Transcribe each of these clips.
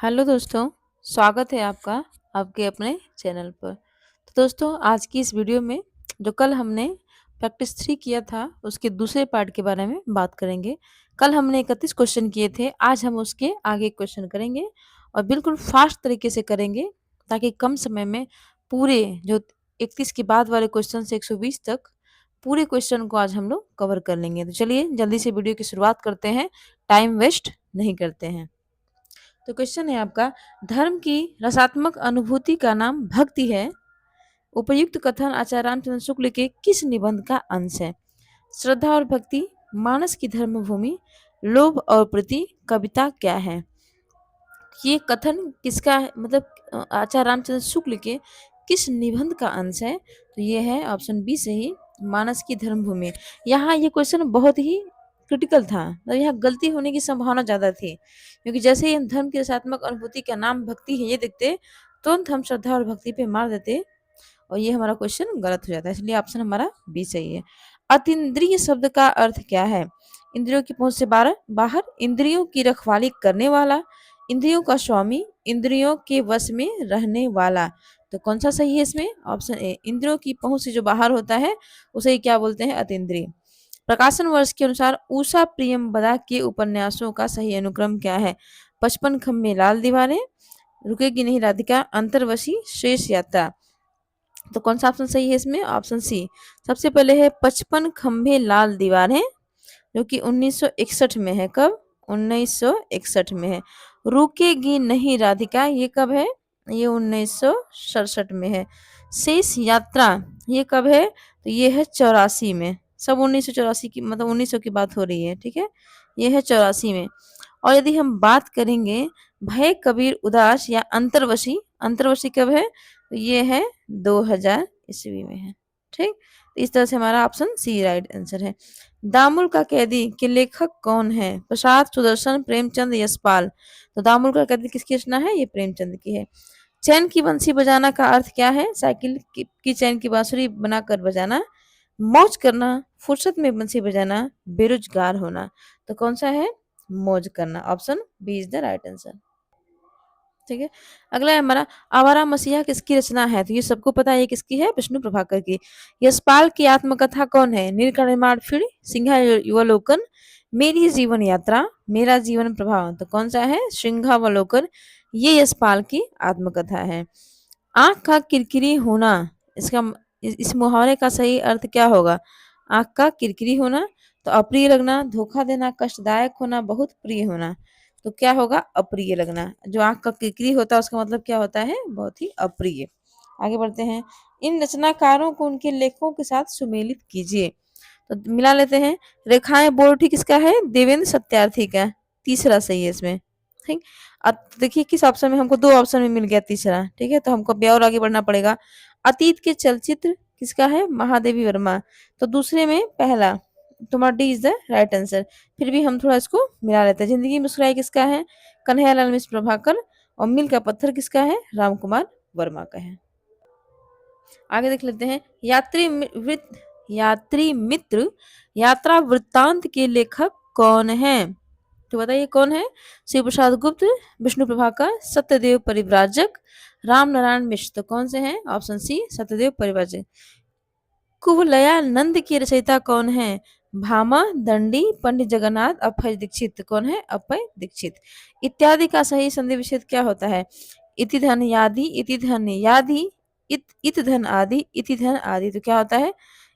Hello दोस्तों, स्वागत है आपका आपके अपने चैनल पर। तो दोस्तों आज की इस वीडियो में जो कल हमने प्रैक्टिस 3 किया था उसके दूसरे पार्ट के बारे में बात करेंगे। कल हमने 31 क्वेश्चन किए थे, आज हम उसके आगे क्वेश्चन करेंगे और बिल्कुल फास्ट तरीके से करेंगे ताकि कम समय में पूरे जो 31 के बाद वाले क्वेश्चन से 120 तक पूरे क्वेश्चन को आज हम लोग कवर कर लेंगे। तो चलिए जल्दी से वीडियो की शुरुआत करते हैं, टाइम वेस्ट नहीं करते हैं। तो क्वेश्चन है आपका, धर्म की रसात्मक अनुभूति का नाम भक्ति है। उपयुक्त कथन आचार्य रामचंद्र शुक्ल के किस निबंध का अंश है? श्रद्धा और भक्ति, मानस की धर्मभूमि, लोभ और प्रीति, कविता क्या है? ये कथन किसका है, मतलब आचार्य रामचंद्र शुक्ल के किस निबंध का अंश है? तो ये है ऑप्शन बी सही, मानस की धर्मभूमि। यहाँ ये क्वेश्चन बहुत ही क्रिटिकल था, मतलब यहाँ गलती होने की संभावना ज्यादा थी, क्योंकि जैसे ही हम धर्म की रसात्मक अनुभूति का नाम भक्ति है ये देखते, तुरंत हम श्रद्धा और भक्ति पे मार देते और ये हमारा क्वेश्चन गलत हो जाता है, इसलिए ऑप्शन हमारा बी सही है। अतीन्द्रिय शब्द का अर्थ क्या है? इंद्रियों की पहुंच से बाहर, इंद्रियों की रखवाली करने वाला, इंद्रियों का स्वामी, इंद्रियों के वश में रहने वाला। तो कौन सा सही है इसमें? ऑप्शन ए, इंद्रियों की पहुंच से जो बाहर होता है उसे क्या बोलते हैं? अतीन्द्रिय। प्रकाशन वर्ष के अनुसार उषा प्रियंवदा के उपन्यासों का सही अनुक्रम क्या है? 55 खम्भे लाल दीवारें, रुकेगी नहीं राधिका, अंतर्वशी, शेष यात्रा। तो कौन सा ऑप्शन सही है इसमें? Option C. सबसे पहले है 55 खम्भे लाल दीवारें, जो कि 1961 में है। कब? 1961 में है। रुकेगी नहीं राधिका, ये कब है? ये 1967 में है। शेष यात्रा ये कब है? तो ये है 84 में। सब 1984 की, मतलब 1900 की बात हो रही है, ठीक है। ये है 84 में। और यदि हम बात करेंगे भय कबीर उदास या अंतर्वशी, अंतर्वशी कब है? तो ये है 2000 ईस्वी में है, ठीक। तो इस तरह से हमारा ऑप्शन सी राइट आंसर है। दामुल का कैदी के लेखक कौन है? प्रसाद, सुदर्शन, प्रेमचंद, यशपाल। तो दामुल का कैदी किसकी रचना है? ये प्रेमचंद की है। चैन की बंसी बजाना का अर्थ क्या है? साइकिल की चैन की बांसुरी बनाकर बजाना, मौज करना, फुर्सत में बंसी बजाना, बेरोजगार होना। तो कौन सा है? मौज करना। Option B is the right answer, ठीक है। अगला है हमारा, आवारा मसीहा किसकी रचना है? तो ये सबको पता है, ये किसकी है? विष्णु प्रभाकर की। यशपाल की आत्मकथा कौन है? नीलकंठ फिर, सिंहा युवालोकन, मेरी जीवन यात्रा, मेरा जीवन प्रभाव। तो कौन सा है? सिंहावलोकन। ये यशपाल की आत्मकथा है। आंख का किरकिरी होना, इसका इस मुहावरे का सही अर्थ क्या होगा? आंख का किरकिरी होना, तो अप्रिय लगना, धोखा देना, कष्टदायक होना, बहुत प्रिय होना। तो क्या होगा? अप्रिय लगना। जो आंख का किरकिरी होता है उसका मतलब क्या होता है? बहुत ही अप्रिय। आगे बढ़ते हैं। इन रचनाकारों को उनके लेखों के साथ सुमेलित कीजिए। तो मिला लेते हैं। रेखाएं बोल उठी किसका है? देवेंद्र सत्यार्थी का। तीसरा सही है इसमें, ठीक। अब देखिए किस ऑप्शन में, हमको दो ऑप्शन में मिल गया तीसरा, ठीक है। तो हमको अभी और आगे बढ़ना पड़ेगा। अतीत के चलचित्र किसका है? महादेवी वर्मा। तो दूसरे में पहला, तुम्हारा D is the right answer. फिर भी हम थोड़ा इसको मिला लेते हैं। जिंदगी मुस्कुराई किसका है? कन्हैयालाल मिश्र प्रभाकर। और मील का पत्थर किसका है? राम कुमार वर्मा का है। आगे देख लेते हैं। यात्री मित्र यात्रा वृत्तांत के लेखक कौन है? तो बताइए कौन है? शिव प्रसाद गुप्त, विष्णु प्रभाकर, सत्यदेव परिव्राजक, राम नारायण मिश्र। तो कौन से हैं? Option C, Satyadev परिव्राजक। कुवलयानंद की रचयिता कौन है? भामा, दंडी, पंडित जगन्नाथ, अभय दीक्षित। कौन है? अभय दीक्षित। इत्यादि का सही संधि विच्छेद क्या होता है? इति धन यादि, इति धन यादि, इत धन आदि, इति धन आदि। तो क्या होता है?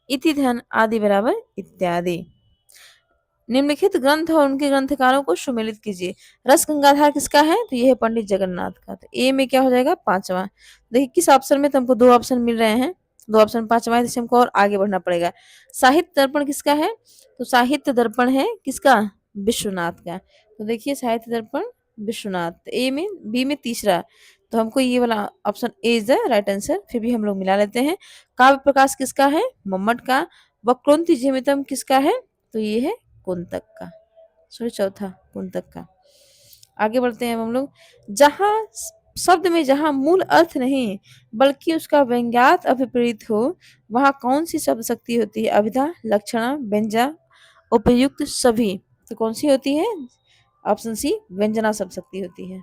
इति धन आदि बराबर इत्यादि। निम्नलिखित ग्रंथ और उनके ग्रंथकारों को सुमेलित कीजिए। रस गंगाधार किसका है? तो ये है पंडित जगन्नाथ का। तो ए में क्या हो जाएगा? पांचवा। देखिए किस ऑप्शन में, तो हमको दो ऑप्शन मिल रहे हैं, दो ऑप्शन पांचवा है, जिससे हमको और आगे बढ़ना पड़ेगा। साहित्य दर्पण किसका है? तो साहित्य दर्पण है किसका? विश्वनाथ का। तो देखिए साहित्य दर्पण विश्वनाथ। ए में, बी में तीसरा। तो हमको ये वाला option A is the right answer. फिर भी हम लोग मिला लेते हैं। काव्य प्रकाश किसका है? मम्मट का। वक्रोन्ति जीवितम किसका है? तो ये है कुंतक का। सॉरी, चौथा कुंतक का। आगे बढ़ते हैं हम लोग। जहां शब्द में जहां मूल अर्थ नहीं बल्कि उसका व्यंग्यार्थ अभिप्रेत हो, वहां कौन सी शब्द शक्ति होती है? अभिधा, लक्षणा, व्यंजा, उपयुक्त, सभी। तो कौन सी होती है? ऑप्शन सी, व्यंजना शब्द शक्ति होती है।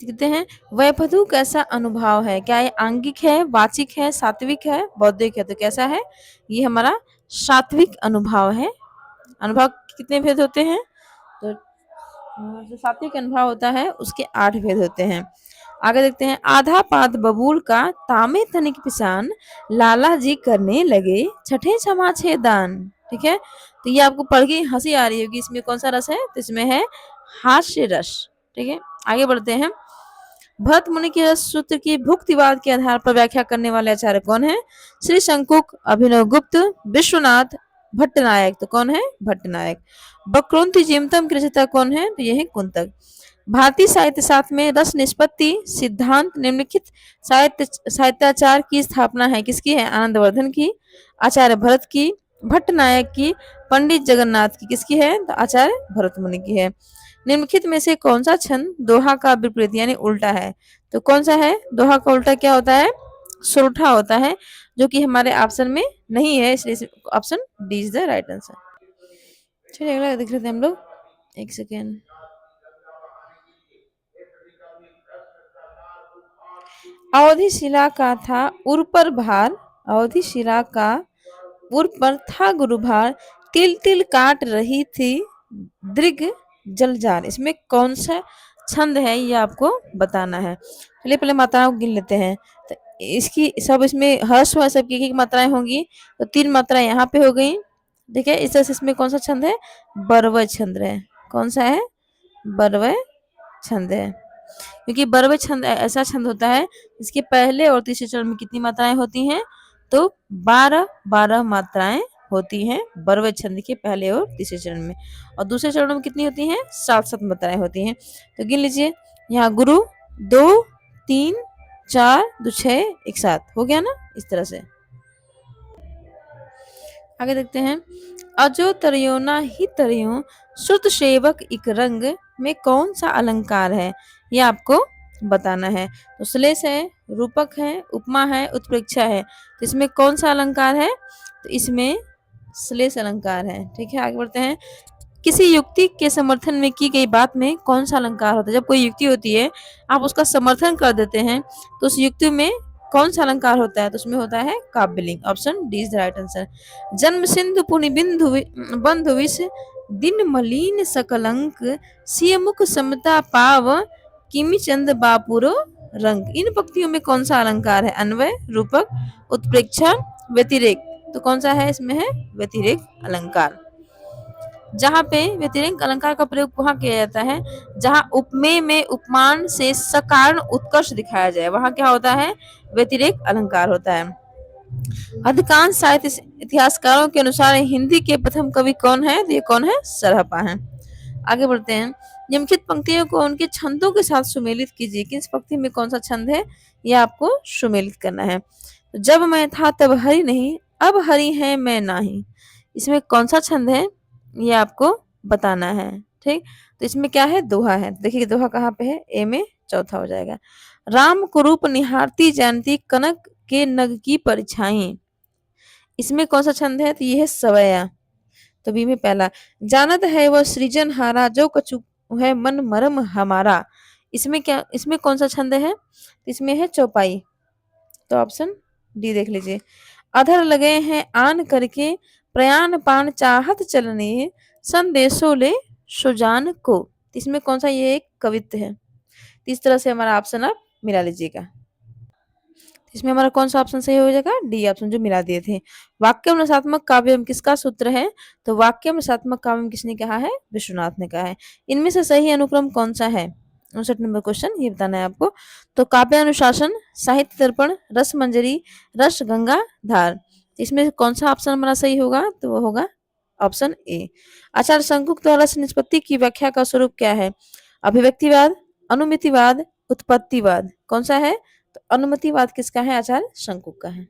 कहते हैं वैपधु कैसा अनुभव है, क्या ये आंगिक है, वाचिक है, सात्विक है, बौद्धिक है? तो कैसा है, ये हमारा सात्विक अनुभव है। अनुभव कितने भेद होते हैं, तो जो सात्विक अनुभव होता है उसके 8 भेद होते हैं। आगे देखते हैं आधा पाद बबूल का तामे तनिक पिसान लाला जी करने लगे छठे क्षमा छे दान। ठीक है, तो ये आपको पढ़ के हंसी आ रही होगी, इसमें कौन सा रस है, तो इसमें है हास्य रस। ठीक है, आगे बढ़ते हैं। भरत मुनि के रस सूत्र की भुक्तिवाद के आधार पर व्याख्या करने वाले आचार्य कौन है, श्री शंकुक, अभिनव गुप्त, विश्वनाथ, भट्टनायक। तो कौन है, भट्टनायक। बक्रोन्ति जिमतम की रचयिता कौन है, तो यह है कुंतक। भारतीय साहित्य शास्त्र में रस निष्पत्ति सिद्धांत निम्नलिखित साहित्याचार की स्थापना है किसकी है, आनंदवर्धन की, आचार्य भरत की, भट्टनायक की, पंडित जगन्नाथ की। किसकी है, तो आचार्य भरत मुनि की है। निम्नलिखित में से कौन सा छंद दोहा का विपरीत यानी उल्टा है, तो कौन सा है, दोहा का उल्टा क्या होता है, सोरठा होता है, जो कि हमारे ऑप्शन में नहीं है, इसलिए option D is the right answer. चलिए अगला देख लेते हैं हम लोग, एक सेकेंड। अवधि शिला का था उर पर भार, अवधि शिला का उर पर था गुरु भार, तिल तिल काट रही थी दृग जलजार। इसमें कौन सा छंद है ये आपको बताना है। चलिए पहले मात्राओं को गिन लेते हैं। तो इसकी सब इसमें हर्ष व सब की एक मात्राएं होंगी, तो 3 मात्राएं यहाँ पे हो गई। देखिए इस तरह से इसमें कौन सा छंद है, बरवय छंद है। कौन सा है, बरवय छंद है, क्योंकि बरवे छंद ऐसा छंद होता है इसके पहले और तीसरे चरण में कितनी मात्राएं होती हैं, तो 12 मात्राएं होती हैं बरवे छंद के पहले और तीसरे चरण में, और दूसरे चरण में कितनी होती हैं, 7 मात्राएं होती हैं। तो गिन लीजिए, यहाँ गुरु 2 3 4 2 6 1 7 हो गया ना, इस तरह से। आगे देखते हैं अजो तरियो ना ही तरियो श्रुत सेवक इक रंग में कौन सा अलंकार है, ये आपको बताना है। तो श्लेष है, रूपक है, उपमा है, उत्प्रेक्षा है। तो इसमें कौन सा अलंकार है, तो इसमें श्लेष अलंकार है। ठीक है, आगे बढ़ते हैं। किसी युक्ति के समर्थन में की गई बात में कौन सा अलंकार होता है, जब कोई युक्ति होती है आप उसका समर्थन कर देते हैं तो उस युक्ति में कौन सा अलंकार होता है, तो उसमें होता है काव्यलिंग। Option D is the right answer. जन्म सिंधु पुनि बिंदु बंधु विष दिन मलिन सकलंक सिय मुख समता पाव किमि चंद बापुरो रंग। इन पंक्तियों में कौन सा अलंकार है, अन्वय, रूपक, उत्प्रेक्षा, व्यतिरेक। तो कौन सा है, इसमें है व्यतिरेक अलंकार। जहाँ पे व्यतिरेक अलंकार का प्रयोग वहां किया जाता है जहां उपमेय में उपमान से सकारण उत्कर्ष दिखाया जाए, वहां क्या होता है, व्यतिरेक अलंकार होता है। अधिकांश साहित्य इतिहासकारों के अनुसार हिंदी के प्रथम कवि कौन है, तो ये कौन है, सरहपा है। आगे बढ़ते हैं। निम्नलिखित पंक्तियों को उनके छंदों के साथ सुमेलित कीजिए, किस पंक्ति में कौन सा छंद है, ये आपको सुमेलित करना है। तो जब मैं था तब हरि नहीं, अब हरि है मैं नाही, इसमें कौन सा छंद है, ये आपको बताना है। ठीक, तो इसमें क्या है, दोहा है। देखिए दोहा कहाँ पे है, ए में चौथा हो जाएगा। राम कुरूप निहारती जानती कनक के नग की परछाई, इसमें कौन सा छंद है, तो ये है सवैया। तो बी में पहला। जानत है वह सृजन हारा जो कछु है मन मरम हमारा, इसमें क्या, इसमें कौन सा छंद है, इसमें है चौपाई। तो ऑप्शन डी देख लीजिए। अधर लगे हैं आन करके प्रयाण पान चाहत चलने संदेशो ले सुजान को, इसमें कौन सा, ये एक कवित्व है। इस तरह से हमारा ऑप्शन आप मिला लीजिएगा। इसमें हमारा कौन सा ऑप्शन सही हो जाएगा, डी ऑप्शन जो मिला दिए थे। वाक्यम रसात्मक काव्यम किसका सूत्र है, तो वाक्यम रसात्मक काव्यम किसने कहा है, विश्वनाथ ने कहा है। इनमें से सही अनुक्रम कौन सा है, 59 नंबर क्वेश्चन ये बताना है आपको। तो काव्यानुशासन, साहित्य दर्पण, रस मंजरी, रस गंगा धार, इसमें कौन सा ऑप्शन हमारा सही होगा, तो वो होगा ऑप्शन ए। आचार्य शंकुक द्वारा रस निष्पत्ति की व्याख्या का स्वरूप क्या है, अभिव्यक्तिवाद, अनुमितिवाद, उत्पत्तिवाद, कौन सा है, तो अनुमतिवाद किसका है, आचार्य शंकुक का है।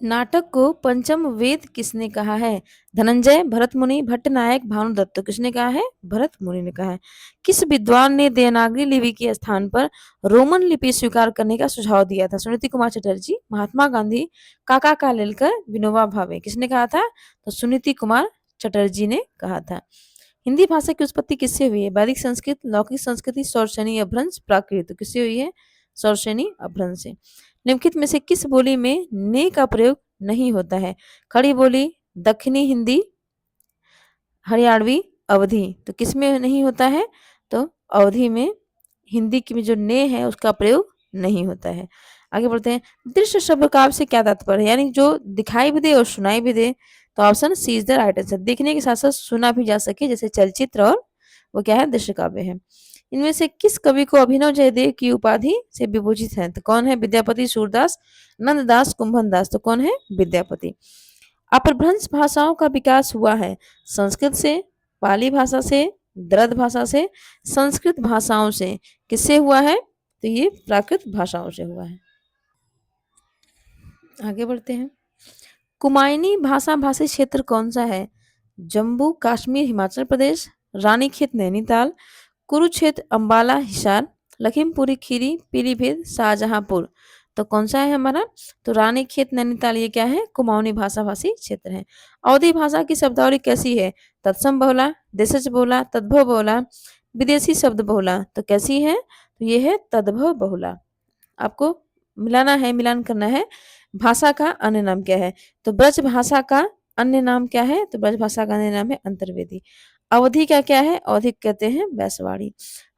नाटक को पंचम वेद किसने कहा है, धनंजय, भरत मुनि, भट्टनायक, भानुदत्त। तो किसने कहा है, भरत मुनि ने कहा है। किस विद्वान ने देवनागरी लिपि के स्थान पर रोमन लिपि स्वीकार करने का सुझाव दिया था, सुनीति कुमार चटर्जी, महात्मा गांधी, काका कालेलकर, विनोबा भावे। किसने कहा था, तो सुनीति कुमार चटर्जी ने कहा था। हिंदी भाषा की उत्पत्ति किससे हुई है? वैदिक संस्कृत, लौकिक संस्कृति, शौरसेनी, अपभ्रंश, प्राकृत। तो किससे हुई है? शौरसेनी, अपभ्रंश से। निम्नलिखित में से किस बोली में ने का प्रयोग नहीं होता है? खड़ी बोली, दक्षिणी हिंदी, हरियाणवी, अवधी। तो किस में नहीं होता है? तो अवधी में हिंदी की में जो ने है उसका प्रयोग नहीं होता है। आगे बढ़ते हैं। दृश्य शब्द काव्य से क्या तात्पर्य है? यानी जो दिखाई भी दे और सुनाई भी दे। तो option C is the right answer. देखने के साथ साथ सुना भी जा सके, जैसे चलचित्र, और वो क्या है? दृश्य काव्य है। इनमें से किस कवि को अभिनव जयदेव की उपाधि से विभूषित है? तो कौन है? विद्यापति, सूरदास, नंददास, कुंभनदास। तो कौन है? विद्यापति। अपभ्रंश भाषाओं का विकास हुआ है संस्कृत से, पाली भाषा से, द्रद भाषा से, संस्कृत भाषाओं से। किससे हुआ है? तो ये प्राकृत भाषाओं से हुआ है। आगे बढ़ते हैं। कुमायूनी भाषा भाषी क्षेत्र कौन सा है? जम्मू कश्मीर, हिमाचल प्रदेश, रानीखेत, नैनीताल, कुरुक्षेत्र, अंबाला, हिसार, लखीमपुरी खीरी, पीलीभीत, शाहजहांपुर। तो कौन सा है हमारा? तो रानीखेत, नैनीताल, ये क्या है? कुमाऊनी भाषा भाषी क्षेत्र है। अवधी भाषा की शब्दावली कैसी है? तत्सम बहुला, देशज बहुला, तद्भव बहुला, विदेशी शब्द बहुला। तो कैसी है? तो ये है तद्भव बहुला। आपको मिलाना है, मिलान करना है। भाषा का अन्य नाम क्या है? तो ब्रज भाषा का अन्य नाम क्या है? तो ब्रज भाषा का अन्य नाम है अंतर्वेदी। अवधी का क्या है? अवधी कहते हैं बैसवाड़ी।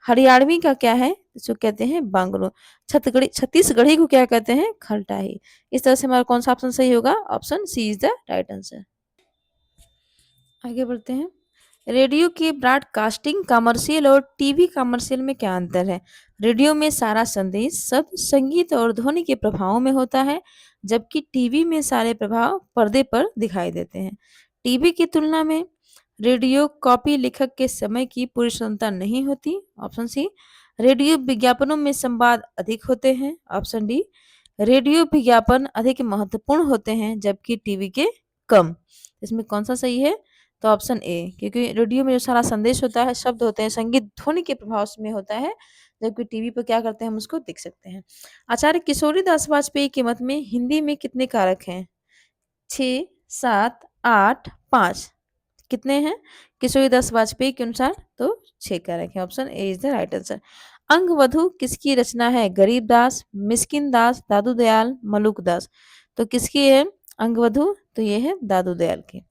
हरियाणवी का क्या है? इसको कहते हैं बांग्लो। छत्तीसगढ़ी को क्या कहते हैं? खलटाही। इस तरह से हमारा कौन सा ऑप्शन सही होगा? Option C is the right answer. आगे बढ़ते हैं। रेडियो के ब्रॉडकास्टिंग कमर्शियल और टीवी कमर्शियल में क्या अंतर है? रेडियो में सारा संदेश शब्द, संगीत और ध्वनि के प्रभावों में होता है, जबकि टीवी में सारे प्रभाव पर्दे पर दिखाई देते हैं। टीवी की तुलना में रेडियो कॉपी लेखक के समय की पूरी स्वतंत्रता नहीं होती। Option C. रेडियो विज्ञापनों में संवाद अधिक होते हैं। Option D. रेडियो विज्ञापन अधिक महत्वपूर्ण होते हैं, जबकि टीवी के कम। इसमें कौन सा सही है? तो ऑप्शन ए, क्योंकि रेडियो में जो सारा संदेश होता है, शब्द होते हैं, संगीत ध्वनि के प्रभाव में होता है, जबकि टीवी पर क्या करते हैं? हम उसको देख सकते हैं। आचार्य किशोरीदास वाजपेयी के मत में हिंदी में कितने कारक हैं? 6, 7, 8, 5। कितने हैं किशोरीदास वाजपेयी के अनुसार? तो 6 कारक हैं। Option A is the right answer. अंगवधु किसकी रचना है? गरीबदास, मिस्किन दास, दादू दयाल, मलुक दास। तो किसकी है अंगवधु? तो ये है दादू दयाल की।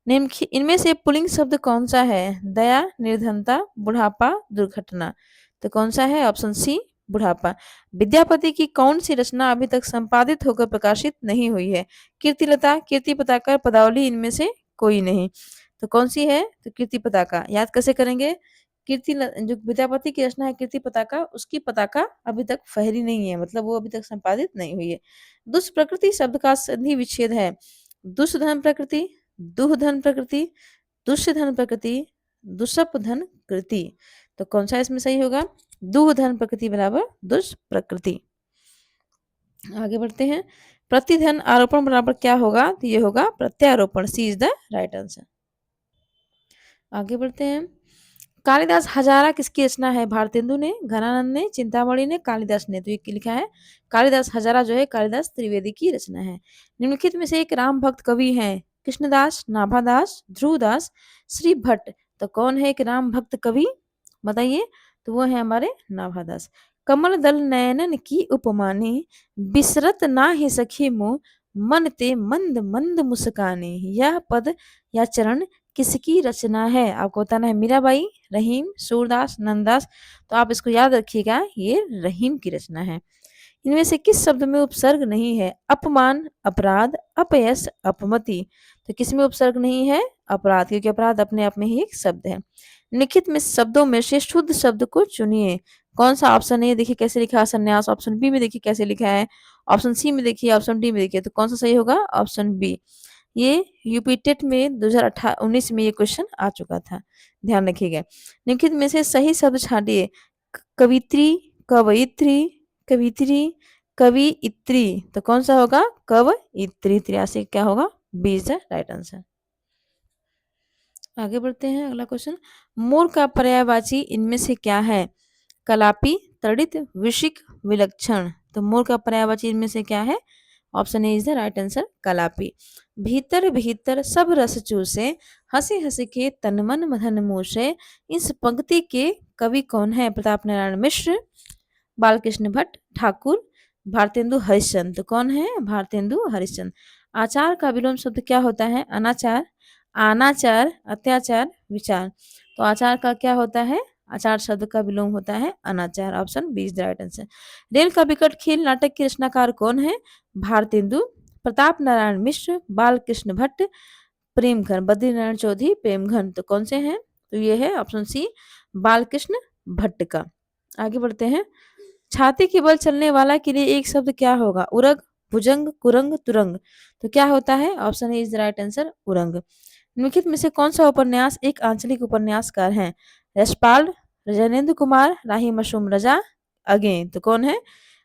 इनमें से पुल्लिंग शब्द कौन सा है? दया, निर्धनता, बुढ़ापा, दुर्घटना। तो कौन सा है? ऑप्शन सी, बुढ़ापा। विद्यापति की कौन सी रचना अभी तक संपादित होकर प्रकाशित नहीं हुई है? कीर्तिलता, कीर्ति पताका, पदावली, इनमें से कोई नहीं। तो कौन सी है? तो कीर्ति पताका। याद कैसे करेंगे? जो विद्यापति की रचना है कीर्ति पताका, उसकी पताका अभी तक फहरी नहीं है, मतलब वो अभी तक संपादित नहीं हुई है। दुष्प्रकृति शब्द का संधि विच्छेद है। दुष्धन प्रकृति, दुहधन प्रकृति, दुष्यधन प्रकृति, दुष्पधन कृति। तो कौन सा इसमें सही होगा? दुहधन प्रकृति बराबर दुष्प्रकृति। आगे बढ़ते हैं। प्रतिधन आरोपण बराबर क्या होगा? तो ये होगा प्रत्यारोपण। सी इज द राइट आंसर। आगे बढ़ते हैं। कालिदास हजारा किसकी रचना है? भारतेंदु ने, घनानंद ने, चिंतामणि ने, कालिदास ने। तो ये लिखा है कालिदास हजारा जो है कालिदास त्रिवेदी की रचना है। निम्नलिखित में से एक राम भक्त कवि है? कृष्णदास, नाभादास, ध्रुवदास, श्री भट्ट। तो कौन है एक राम भक्त कवि? बताइए। तो वो है हमारे नाभादास। कमल दल नयनन की उपमाने, बिसरत ना ही सखी मुँह, मन ते मंद मंद मुस्काने। यह पद या चरण किसकी रचना है? आपको बताना है। मीराबाई, रहीम, सूरदास, नंददास। तो आप इसको याद रखिएगा, ये रहीम की रचना है। इनमें से किस शब्द में उपसर्ग नहीं है? अपमान, अपराध, अपयश, अपमति। तो किस में उपसर्ग नहीं है? अपराध, क्योंकि अपराध अपने आप में ही एक शब्द है। निम्नलिखित में शब्दों में से शुद्ध शब्द को चुनिए। कौन सा ऑप्शन है? देखिए कैसे लिखा है संन्यास। ऑप्शन बी में देखिए कैसे लिखा है। ऑप्शन सी में देखिए, ऑप्शन डी में देखिए। तो कौन सा सही होगा? Option B. ये यूपी टेट में 2019 में ये क्वेश्चन आ चुका था, ध्यान रखिएगा। निम्नलिखित में से सही शब्द छांटिए। कवित्री, कवयित्री, कवित्री, कवियित्री। तो कौन सा होगा? कवयित्री। 83 क्या होगा? B is the right answer. आगे बढ़ते हैं। अगला क्वेश्चन। मोर का पर्यायवाची इनमें से क्या है? कलापी, तड़ित, विशिक, विलक्षण। तो मोर का पर्यायवाची इनमें से क्या है? Option A is the right answer, Kalapi. भीतर भीतर सब रस चूसे, हंसी हंसी के तन मन मदन मूसे। इस पंक्ति के कवि कौन है? प्रताप नारायण मिश्र, बालकृष्ण भट्ट, ठाकुर, भारतेंदु हरिश्चंद्र। तो कौन है? भारतेंदु हरिश्चंद्र। आचार का विलोम शब्द क्या होता है? अनाचार, अनाचार, अत्याचार, विचार। तो आचार का क्या होता है? आचार शब्द का विलोम होता है अनाचार। Option B is the right answer. Rail का विकट खेल नाटक के रचनाकार कौन है? भारतेंदु, प्रताप नारायण मिश्र, बालकृष्ण भट्ट, प्रेमघन, बद्रीनारायण चौधरी, प्रेमघन। तो कौन से हैं? तो ये है ऑप्शन सी, बालकृष्ण भट्ट का। आगे बढ़ते हैं। छाती के बल चलने वाला के लिए एक शब्द क्या होगा? उरग, भुजंग, कुरंग, तुरंग। तो क्या होता है? Option A is the right answer, उरंग। निम्नलिखित में से कौन सा उपन्यास एक आंचलिक उपन्यासकार है? यशपाल, रजनींद्र कुमार, राही मशूम रजा, अगेन। तो कौन है?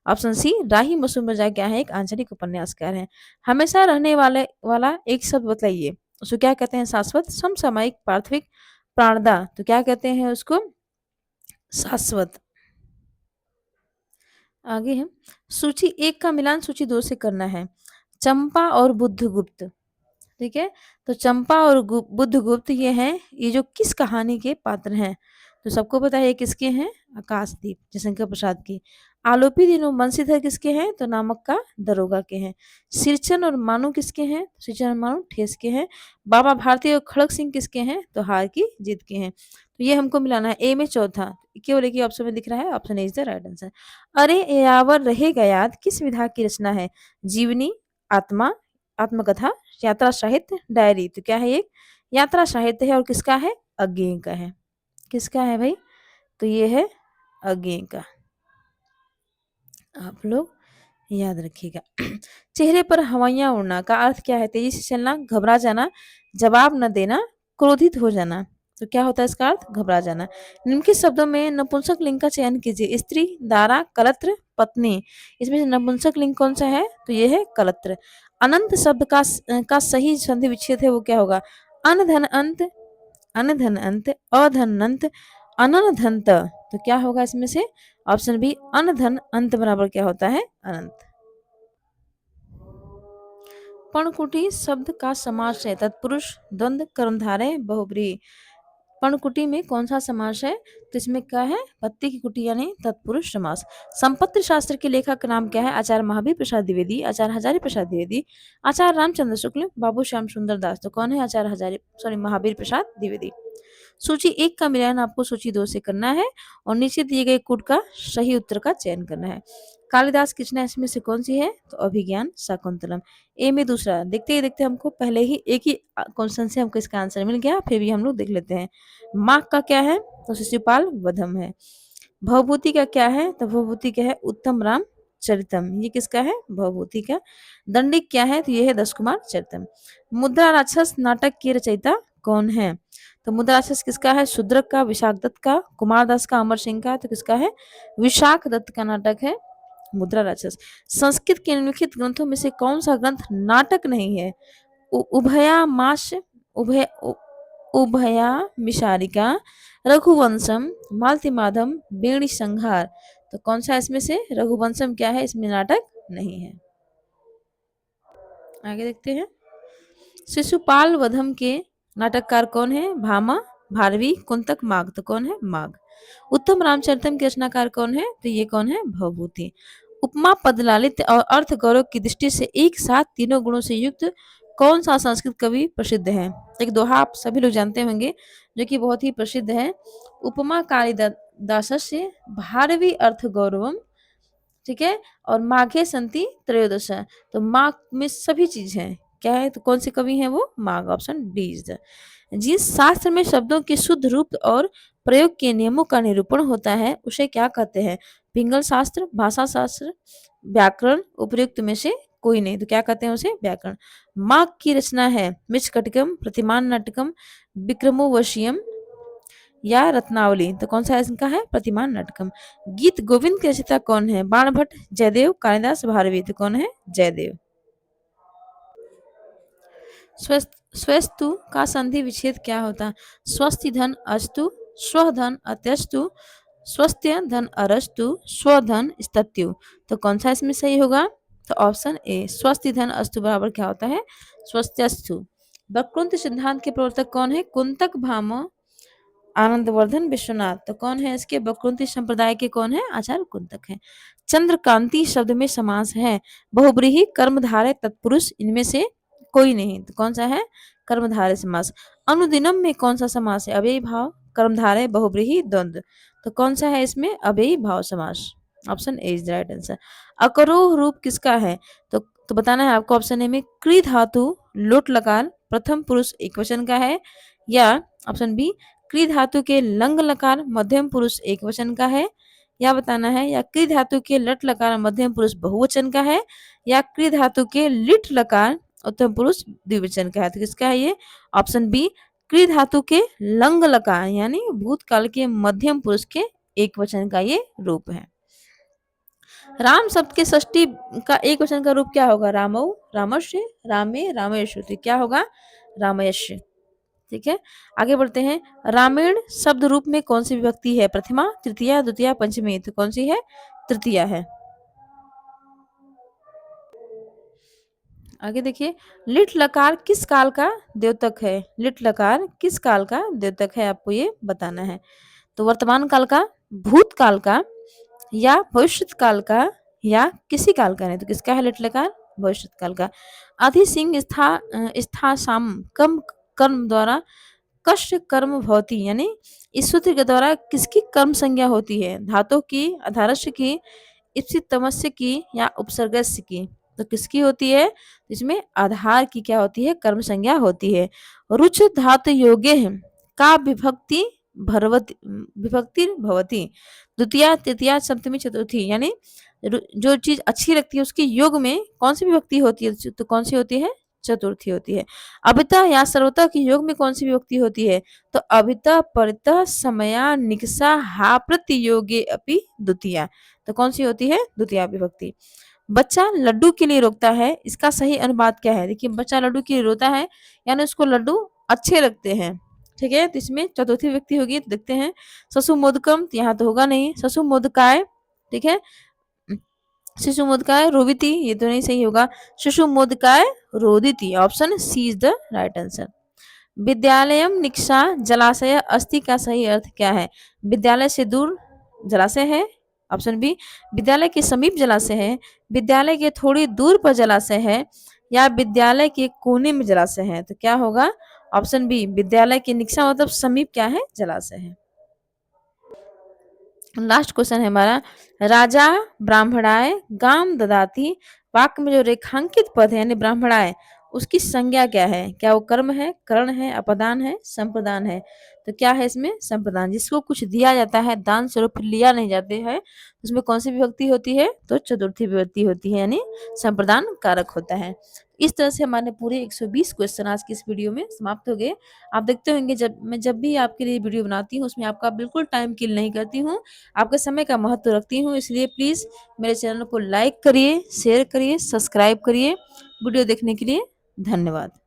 ऑप्शन सी, राही मशूम रजा क्या है? एक आंचलिक उपन्यासकार है। हमेशा रहने वाला एक शब्द बताइए, उसको क्या कहते हैं? शाश्वत, समसामयिक, पार्थिविक, प्राणदा। तो क्या कहते हैं उसको? शाश्वत। आगे है, सूची 1 का मिलान सूची 2 से करना है। चंपा और बुद्धगुप्त, ठीक है। तो चंपा और बुद्धगुप्त ये हैं, ये जो किस कहानी के पात्र हैं? तो सबको पता है ये किसके हैं? आकाशदीप, जयशंकर प्रसाद की। आलोपी दिनों बंशीधर किसके हैं? तो नामक का दरोगा के हैं। सिरचन और मानू किसके हैं? सिरचन और मानू ठेस के हैं। बाबा भारती और खड़ग सिंह किसके हैं? तो हार की जीत के हैं। तो ये हमको मिलाना है। ए में चौथा केवल एक ही ऑप्शन में दिख रहा है, option A is the right answer. अरे यावर रहेगा याद किस विधा की रचना है? जीवनी, आत्मा, आत्मकथा, यात्रा साहित्य, डायरी। तो क्या है? ये यात्रा साहित्य है और किसका है? अज्ञेय का है। किसका है भाई? तो ये है अज्ञेय का। आप लोग याद रखिएगा। चेहरे पर हवाइयां उड़ना का अर्थ क्या है? तेजी से चलना, घबरा जाना, जवाब न देना, क्रोधित हो जाना। तो क्या होता है इसका अर्थ? घबरा जाना। निम्नलिखित शब्दों में नपुंसक लिंग का चयन कीजिए। स्त्री, दारा, कलत्र, पत्नी। इसमें से नपुंसक लिंग कौन सा है? तो ये है कलत्र। अनंत शब्द का सही संधि विच्छेद है वो क्या होगा? अनधन अंत, अनधन अंत, अधन अंत, अनन धनत। तो क्या होगा इसमें से? ऑप्शन बी, अनधन अंत बराबर क्या होता है? अनंत। पर्णकुटी शब्द का समास है। तत्पुरुष, द्वंद्व, कर्मधारय, बहुब्रीहि। पर्णकुटी में कौन सा समास है? तो इसमें क्या है? पत्ती की कुटी यानी तत्पुरुष समास। संपत्ति शास्त्र के लेखक का नाम क्या है? आचार्य महावीर प्रसाद द्विवेदी, आचार्य हजारी प्रसाद द्विवेदी, आचार्य रामचंद्र शुक्ल, बाबू श्याम सुंदर दास। तो कौन है? आचार्य महावीर प्रसाद द्विवेदी। सूची 1 का मिलान आपको सूची 2 से करना है और नीचे दिए गए कूट का सही उत्तर का चयन करना है। कालिदास की रचना इसमें से कौन सी है? तो अभिज्ञान शाकुंतलम। ए में दूसरा। देखते ही देखते हमको पहले ही एक ही क्वेश्चन से हमको इसका आंसर मिल गया, फिर भी हम लोग देख लेते हैं। माघ का क्या है? तो शिशुपाल वधम है। भवभूति का क्या है? तो भवभूति क्या है? उत्तम राम चरितम। ये किसका है? भवभूति का। दंडिक क्या है? तो ये है दश कुमार चरितम। मुद्रा राक्षस नाटक की रचयिता कौन है? तो मुद्रा राक्षस किसका है? शूद्रक का, विशाख दत्त का, कुमारदास का, अमर सिंह का। तो किसका है? विशाख दत्त का नाटक है मुद्रा राक्षस। संस्कृत के निम्नलिखित ग्रंथों में से कौन सा ग्रंथ नाटक नहीं है? उभयामास, उभय उभया मिशारिका, रघुवंशम, मालतीमाधम, बेणी संहार। तो कौन सा इसमें से? रघुवंशम क्या है? इसमें नाटक नहीं है। आगे देखते हैं। शिशुपाल वधम के नाटककार कौन है? भामा, भारवी, कुंतक, माघ। तो कौन है? माघ। उत्तम रामचरितम के रचनाकार कौन है? तो ये कौन है? भवभूति। उपमा, पद, लालित्य और अर्थ गौरव की दृष्टि से एक साथ तीनों गुणों से युक्त कौन सा संस्कृत कवि प्रसिद्ध है? एक दोहा आप सभी लोग जानते होंगे जो कि बहुत ही प्रसिद्ध है। उपमा कालिदासस्य भारवी अर्थ गौरवम, ठीक है, और माघे संति त्रयोदश। तो माघ में सभी चीज है। क्या है? तो कौन से कवि हैं वो? Magha. Option D is the. जिस शास्त्र में शब्दों के शुद्ध रूप और प्रयोग के नियमों का निरूपण होता है उसे क्या कहते हैं? पिंगल शास्त्र, भाषा शास्त्र, व्याकरण। उपयुक्त में से कोई नहीं। तो क्या कहते हैं उसे? व्याकरण। माघ की रचना है मृच्छकटिकम, प्रतिमान नाटकम, विक्रमोर्वशीयम या रत्नावली। तो कौन सा इनका है? प्रतिमान नाटकम। गीत गोविंद के रचयिता कौन है? बाणभट्ट, जयदेव, कालिदास, भारवी। तो कौन है? जयदेव। स्वस्तु का संधि विच्छेद क्या होता? स्वस्ति धन अस्तु, स्वधन अत्यस्तु, स्वस्त्य धन अरस्तु, स्वधन स्तत्यु। तो कौन सा इसमें सही होगा? तो ऑप्शन ए स्वस्ति धन अस्तु बराबर क्या होता है, स्वस्त्यस्तु। वक्रतुंड सिद्धांत के प्रवर्तक कौन है, कुंतक भामह आनंदवर्धन विश्वनाथ। तो कौन है इसके, वक्रतुंड संप्रदाय के कौन है, आचार्य कुंतक है। चंद्रकांति शब्द में समास है, बहुब्रीहि कर्मधारय तत्पुरुष, इनमें से कोई नहीं। तो कौन सा है, कर्मधारय समास। अनुदिनम में कौन सा समास है, अव्ययी भाव कर्मधारय बहुब्रीहि द्वंद्व। तो कौन सा है इसमें, अव्ययी भाव समास। Option A is the right answer. अकरोह रूप किसका है, तो बताना है आपको। ऑप्शन ए में कृ धातु लोट लकार प्रथम पुरुष एकवचन का है, या ऑप्शन बी कृ धातु के लंग लकार मध्यम पुरुष एकवचन का है, या बताना है, या कृ धातु के लट लकार मध्यम पुरुष बहुवचन का है, या कृ धातु के लिट लकार उत्तम पुरुष द्विवचन का है। तो किसका है ये, ऑप्शन बी कृ धातु के लंग लकार यानी भूतकाल के मध्यम पुरुष के एकवचन का ये रूप है। राम शब्द के षष्ठी का एक वचन का रूप क्या होगा, रामौ रामस्य, रामे रामयशु। तो क्या होगा, रामयस्य। ठीक है, आगे बढ़ते हैं। रामायण शब्द रूप में कौन सी विभक्ति है, प्रथमा तृतीया द्वितीया पंचमी। तो कौन सी है, तृतीया है। आगे देखिए, लिट लकार किस काल का द्योतक है, लिट लकार किस काल का द्योतक है, आपको ये बताना है। तो वर्तमान काल का, भूतकाल का, या भविष्य काल का, या किसी काल का नहीं। तो किसका है लिट लकार, भविष्य काल का। अधि सिंह स्था साम कम कर्म द्वारा कष्ट कर्म भवती, यानी इस सूत्र के द्वारा किसकी कर्म संज्ञा होती है, धातु की, अधारस्य की, इप्सित तमस्य की, या उपसर्गस्य की। तो किसकी होती है, इसमें आधार की क्या होती है, कर्म संज्ञा होती है। रुच धातु योगे का विभक्ति भरवती विभक्ति भवती, द्वितीया तृतीया सप्तमी चतुर्थी, यानी जो चीज अच्छी लगती है उसके योग में कौन सी विभक्ति होती है, तो कौन सी होती है, चतुर्थी होती है। अभिता या सर्वता के योग में कौन सी विभक्ति होती है, तो अभिता परिता समया निकषा हा प्रति अपि द्वितीया। तो कौन सी होती है, द्वितीया विभक्ति। बच्चा लड्डू के लिए रोकता है, इसका सही अनुपात क्या है। देखिए, बच्चा लड्डू के लिए रोता है यानी उसको लड्डू अच्छे लगते हैं। ठीक है, तो इसमें चतुर्थी व्यक्ति होगी। तो देखते हैं, ससु मोदकम, तो यहाँ तो होगा नहीं, ससु मोदकाय। ठीक है, शिशु मोदकाय रोविति, ये तो नहीं सही होगा, शिशु मोदकाय रोदिति। Option C is the right answer. विद्यालयम निक्षा जलाशय अस्ति का सही अर्थ क्या है, विद्यालय से दूर जलाशय है, ऑप्शन बी विद्यालय के समीप जलाशय है, विद्यालय के थोड़ी दूर पर जलाशय है, या विद्यालय के कोने में जलाशय है। तो क्या होगा, ऑप्शन बी विद्यालय के निक्षा मतलब समीप क्या है, जलाशय है। लास्ट क्वेश्चन है हमारा, राजा ब्राह्मणाय गाम ददाती, वाक्य में जो रेखांकित पद है यानी ब्राह्मणाय, उसकी संज्ञा क्या है, क्या वो कर्म है, करण है, अपदान है, संप्रदान है। तो क्या है इसमें, संप्रदान। जिसको कुछ दिया जाता है दान स्वरूप लिया नहीं जाते हैं, उसमें कौन सी विभक्ति होती है, तो चतुर्थी विभक्ति होती है, यानी संप्रदान कारक होता है। इस तरह से हमारे पूरे 120 क्वेश्चन आज की इस वीडियो में समाप्त हो गए। आप देखते होंगे जब भी आपके लिए वीडियो बनाती हूँ उसमें आपका बिल्कुल टाइम किल नहीं करती हूँ, आपके समय का महत्व रखती हूँ। इसलिए प्लीज़ मेरे चैनल को लाइक करिए, शेयर करिए, सब्सक्राइब करिए। वीडियो देखने के लिए धन्यवाद।